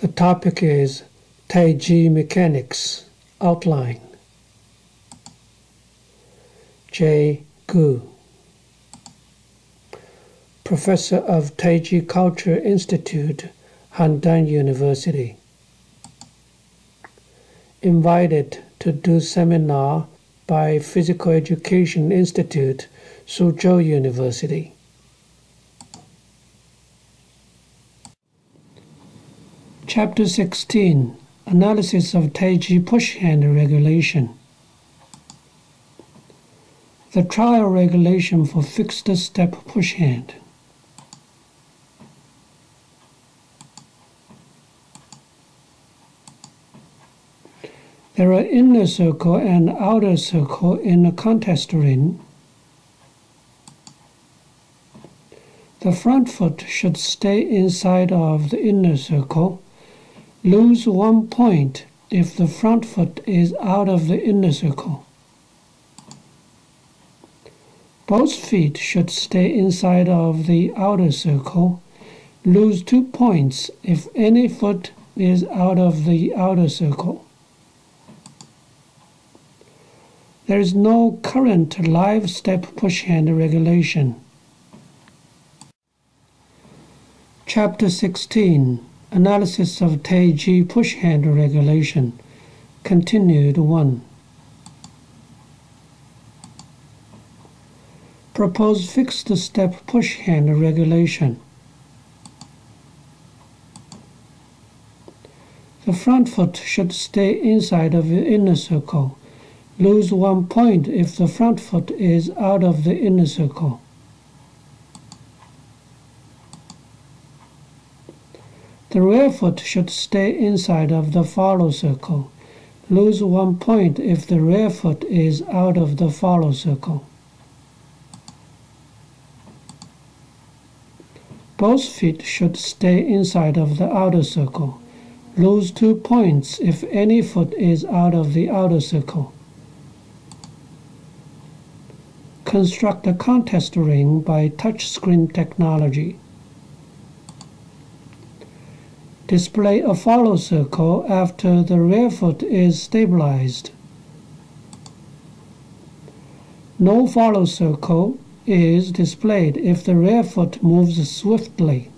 The topic is Taiji Mechanics Outline. J. Gu, Professor of Taiji Culture Institute, Handan University. Invited to do seminar by Physical Education Institute, Suzhou University. Chapter 16, Analysis of Taiji Push-Hand Regulation. The trial regulation for fixed-step push-hand. There are inner circle and outer circle in a contest ring. The front foot should stay inside of the inner circle. Lose 1 point if the front foot is out of the inner circle. Both feet should stay inside of the outer circle. Lose 2 points if any foot is out of the outer circle. There is no current live step push-hand regulation. Chapter 16, Analysis of Taiji Push-Hand Regulation, Continued 1. Propose fixed-step push-hand regulation. The front foot should stay inside of the inner circle. Lose 1 point if the front foot is out of the inner circle. The rear foot should stay inside of the follow circle. Lose 1 point if the rear foot is out of the follow circle. Both feet should stay inside of the outer circle. Lose 2 points if any foot is out of the outer circle. Construct a contest ring by touchscreen technology. Display a follow circle after the rear foot is stabilized. No follow circle is displayed if the rear foot moves swiftly.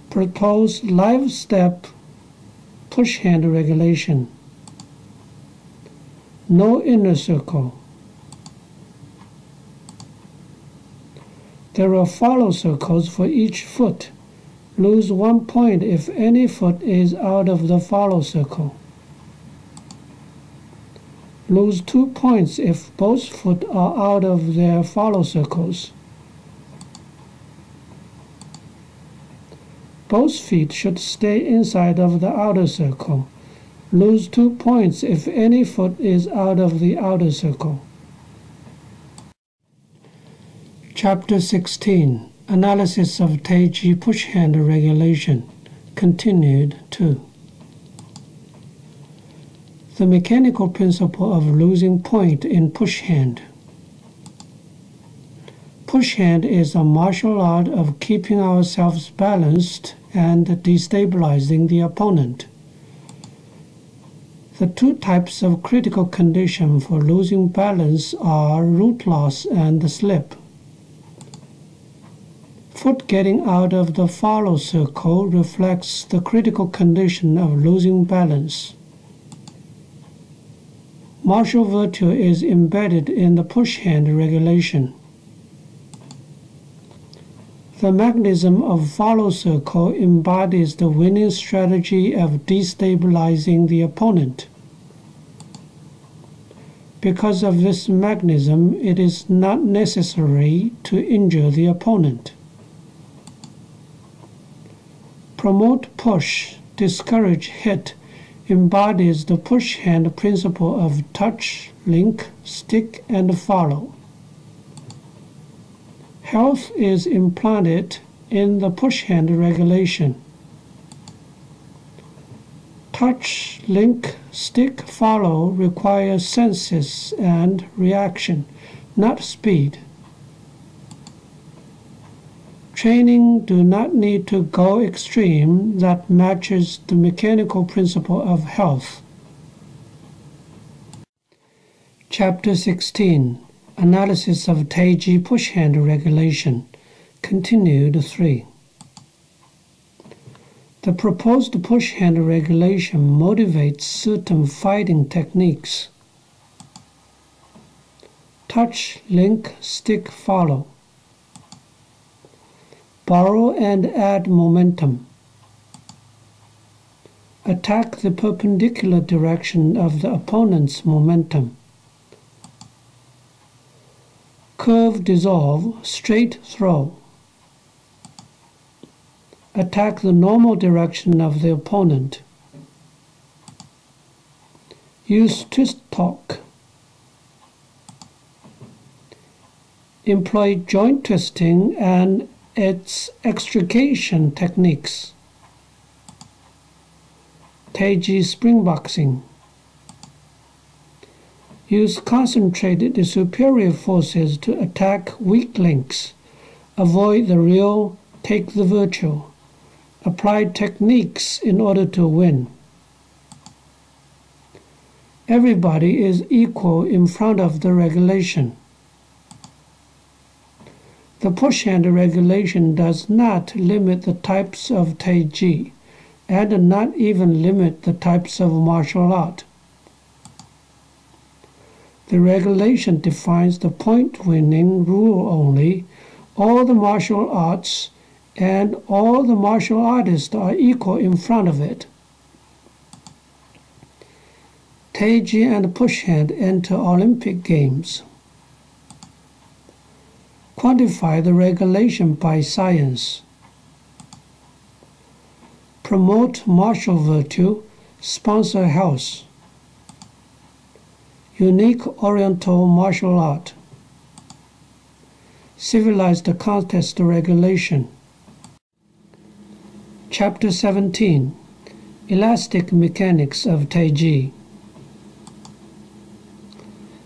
Propose live step push-hand regulation. No inner circle. There are follow circles for each foot. Lose 1 point if any foot is out of the follow circle. Lose 2 points if both foot are out of their follow circles. Both feet should stay inside of the outer circle. Lose 2 points if any foot is out of the outer circle. Chapter 16, Analysis of Taiji Push-Hand Regulation, Continued 2. The mechanical principle of losing point in push-hand. Push-hand is a martial art of keeping ourselves balanced and destabilizing the opponent. The two types of critical condition for losing balance are root loss and slip. Foot getting out of the follow circle reflects the critical condition of losing balance. Martial virtue is embedded in the push-hand regulation. The mechanism of follow circle embodies the winning strategy of destabilizing the opponent. Because of this mechanism, it is not necessary to injure the opponent. Promote push, discourage hit embodies the push-hand principle of touch, link, stick, and follow. Health is implanted in the push-hand regulation. Touch, link, stick, follow require senses and reaction, not speed. Training do not need to go extreme that matches the mechanical principle of health. Chapter 16. Analysis of Taiji push-hand regulation. Continued 3. The proposed push-hand regulation motivates certain fighting techniques. Touch, link, stick, follow. Borrow and add momentum. Attack the perpendicular direction of the opponent's momentum. Curve, dissolve, straight throw. Attack the normal direction of the opponent. Use twist torque. Employ joint twisting and its extrication techniques. Taiji spring boxing. Use concentrated the superior forces to attack weak links. Avoid the real, take the virtual. Apply techniques in order to win. Everybody is equal in front of the regulation. The push-hand regulation does not limit the types of Taiji, and not even limit the types of martial art. The regulation defines the point-winning rule only. All the martial arts and all the martial artists are equal in front of it. Taiji and push-hand enter Olympic Games. Quantify the regulation by science. Promote martial virtue, sponsor health. Unique Oriental martial art. Civilized contest regulation. Chapter 17. Elastic Mechanics of Taiji.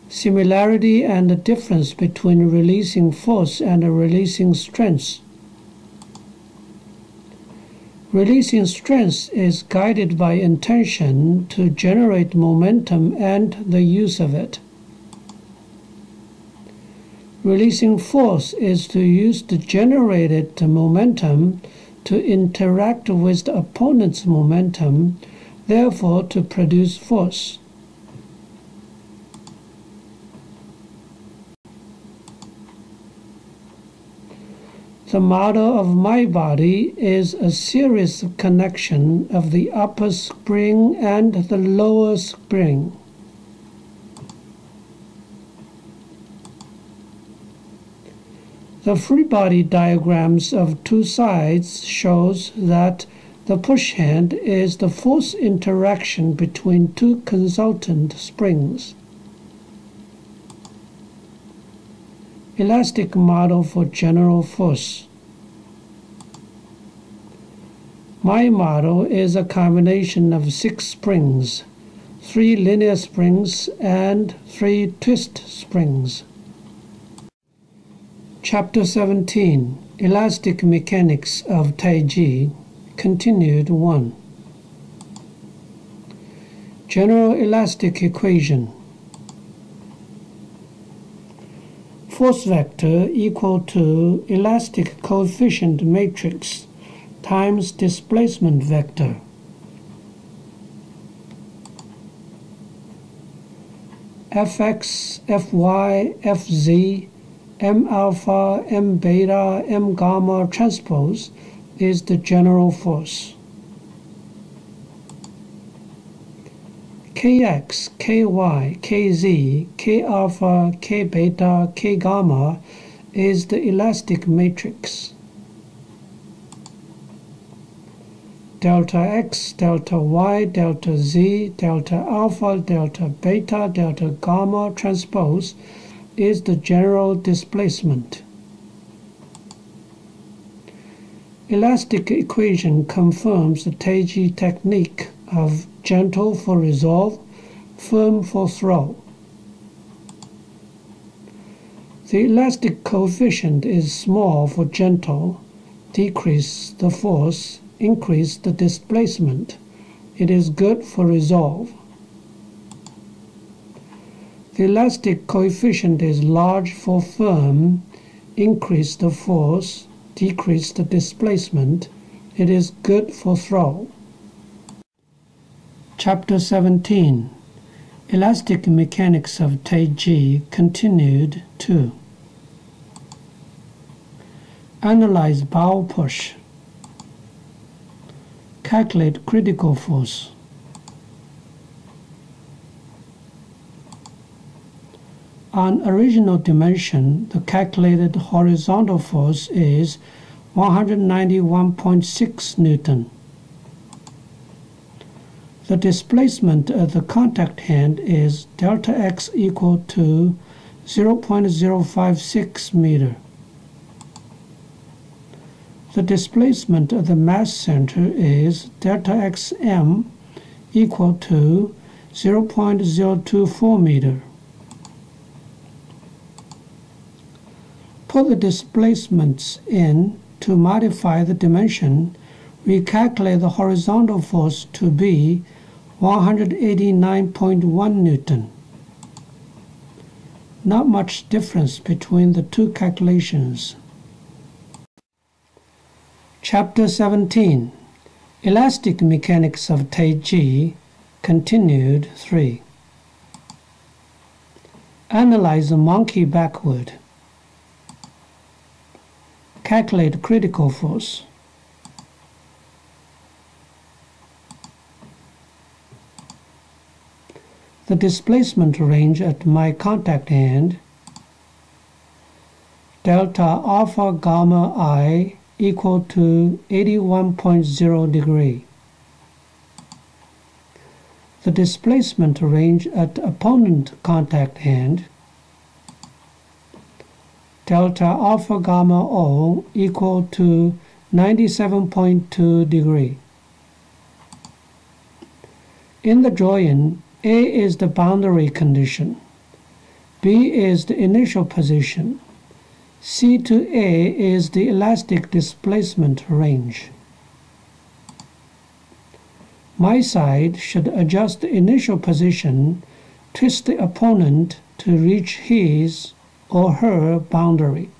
Similarity and the difference between releasing force and releasing strength. Releasing strength is guided by intention to generate momentum and the use of it. Releasing force is to use the generated momentum to interact with the opponent's momentum, therefore to produce force. The model of my body is a series of connection of the upper spring and the lower spring. The free body diagrams of two sides shows that the push hand is the force interaction between two consultant springs. Elastic model for general force. My model is a combination of 6 springs, 3 linear springs and 3 twist springs. Chapter 17. Elastic Mechanics of Taiji. Continued 1. General elastic equation. Force vector equal to elastic coefficient matrix times displacement vector. Fx, Fy, Fz, M alpha, M beta, M gamma transpose is the general force. Kx, Ky, Kz, K alpha, K beta, K gamma is the elastic matrix. Delta X, delta Y, delta Z, delta alpha, delta beta, delta gamma transpose is the general displacement. Elastic equation confirms the Taiji technique of gentle for resolve, firm for throw. The elastic coefficient is small for gentle decrease the force, increase the displacement. It is good for resolve. The elastic coefficient is large for firm, increase the force, decrease the displacement. It is good for throw. Chapter 17. Elastic Mechanics of Taiji, Continued 2. Analyze bow push. Calculate critical force. On original dimension, the calculated horizontal force is 191.6 Newton. The displacement of the contact hand is delta x equal to 0.056 meter. The displacement of the mass center is delta xm equal to 0.024 meter. Put the displacements in to modify the dimension. We calculate the horizontal force to be 189.1 Newton. Not much difference between the two calculations. Chapter 17. Elastic Mechanics of Taiji, Continued 3. Analyze a monkey backward. Calculate critical force. The displacement range at my contact hand, delta alpha gamma I equal to 81.0 degree. The displacement range at opponent contact hand, delta alpha gamma O equal to 97.2 degree. In the drawing, A is the boundary condition, B is the initial position, C to A is the elastic displacement range. My side should adjust the initial position, twist the opponent to reach his or her boundary.